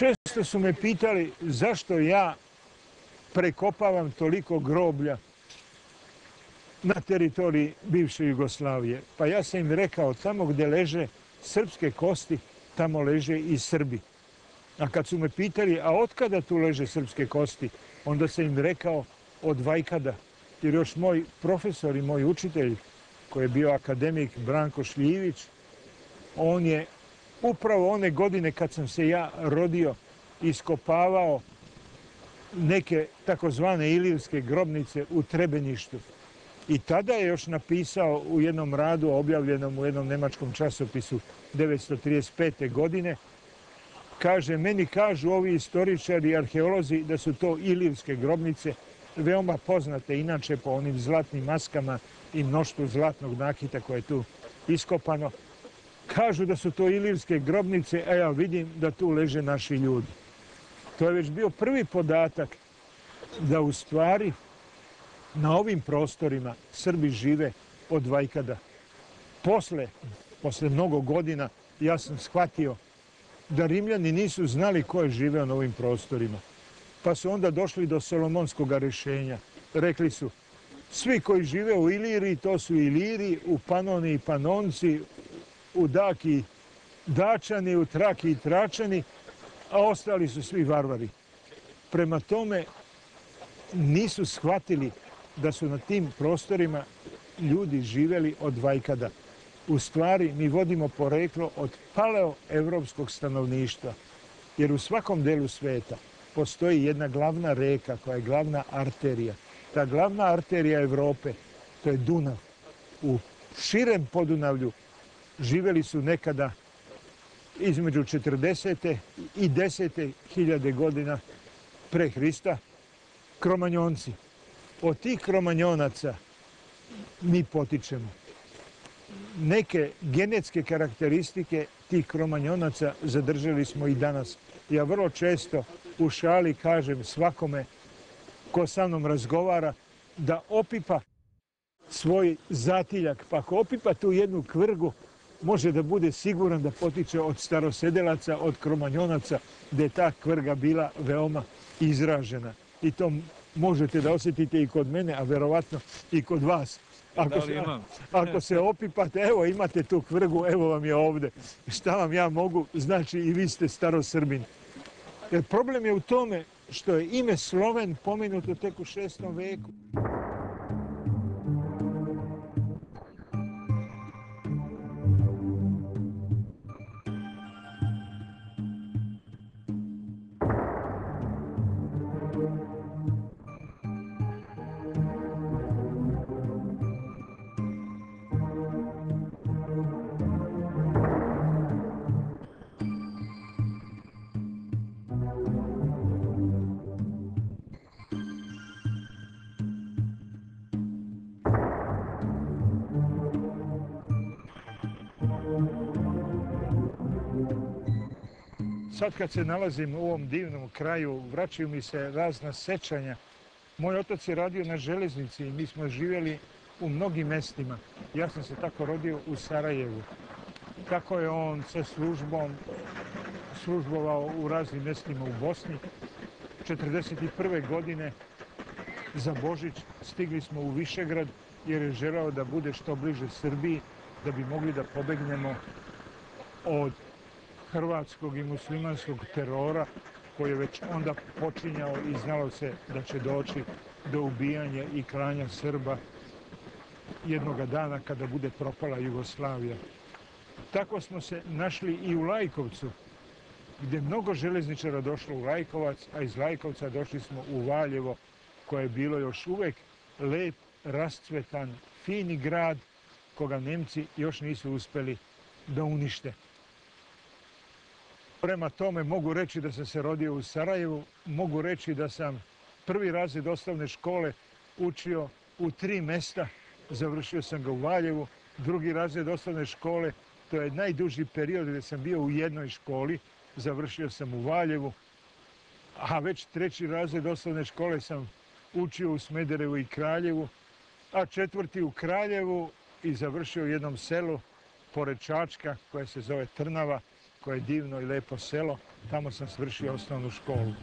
Često su me pitali zašto ja prekopavam toliko groblja na teritoriji bivše Jugoslavije. Pa ja sam im rekao, tamo gdje leže srpske kosti, tamo leže i Srbi. A kad su me pitali, a od kada tu leže srpske kosti, onda sam im rekao od vajkada. Jer još moj profesor i moj učitelj, koji je bio akademik Branko Šljivić, on je upravo one godine kad sam se ja rodio iskopavao neke takozvane ilirske grobnice u Trebeništu. I tada je još napisao u jednom radu objavljenom u jednom nemačkom časopisu 1935. godine. Kaže, meni kažu ovi istoričari i arheolozi da su to ilirske grobnice, veoma poznate inače po onim zlatnim maskama i mnoštvu zlatnog nakita koje je tu iskopano. Kažu da su to ilirske grobnice, a ja vidim da tu leže naši ljudi. To je već bio prvi podatak da u stvari na ovim prostorima Srbi žive od vajkada. Posle mnogo godina ja sam shvatio da Rimljani nisu znali ko je živeo na ovim prostorima. Pa su onda došli do Solomonskog rješenja. Rekli su, svi koji žive u Iliriji, to su Iliri, u Panoni i Panonci, u Daki Dačani, u Traki i Tračani, a ostali su svi varvari. Prema tome nisu shvatili da su na tim prostorima ljudi živeli od vajkada. U stvari mi vodimo poreklo od paleoevropskog stanovništva, jer u svakom delu sveta postoji jedna glavna reka koja je glavna arterija. Ta glavna arterija Evrope, to je Dunav. U širem Podunavlju živeli su nekada između 40. i 10. hiljade godina pre Hrista Kromanjonci. Od tih Kromanjonaca mi potičemo. Neke genetske karakteristike tih Kromanjonaca zadržali smo i danas. Ja vrlo često u šali kažem svakome ko sa mnom razgovara da opipa svoj zatiljak. Pa ako opipa tu jednu kvrgu, može da bude siguran da potiče od starosedelaca, od Kromanjonaca, gdje je ta kvrga bila veoma izražena. I to možete da osjetite i kod mene, a verovatno i kod vas. Ako se opipate, evo imate tu kvrgu, evo vam je ovdje. Šta vam ja mogu, znači i vi ste starosrbin. Jer problem je u tome što je ime Sloven pomenuto tek u 6. veku. Sad kad se nalazim u ovom divnom kraju, vraćaju mi se razna sećanja. Moj otac je radio na železnici i mi smo živjeli u mnogim mestima. Ja sam se tako rodio u Sarajevu. Kako je on sa službom službovao u raznim mestima u Bosni. 1941. godine za Božić stigli smo u Višegrad jer je želeo da bude što bliže Srbiji, da bi mogli da pobegnemo od hrvatskog i muslimanskog terora koji je već onda počinjao i znalo se da će doći do ubijanja i klanja Srba jednoga dana kada bude propala Jugoslavija. Tako smo se našli i u Lajkovcu, gdje je mnogo železničara došlo u Lajkovac, a iz Lajkovca došli smo u Valjevo, koje je bilo još uvek lep, rascvetan, fini grad koga Nemci još nisu uspeli da unište. Prema tome mogu reći da sam se rodio u Sarajevu, mogu reći da sam prvi razred osnovne škole učio u 3 mesta, završio sam ga u Valjevu, drugi razred osnovne škole, to je najduži period gdje sam bio u jednoj školi, završio sam u Valjevu, a već 3. razred osnovne škole sam učio u Smederevu i Kraljevu, a 4. u Kraljevu i završio u jednom selu pored Čačka koje se zove Trnava, koje je divno i lepo selo. Tamo sam svršio osnovnu školu.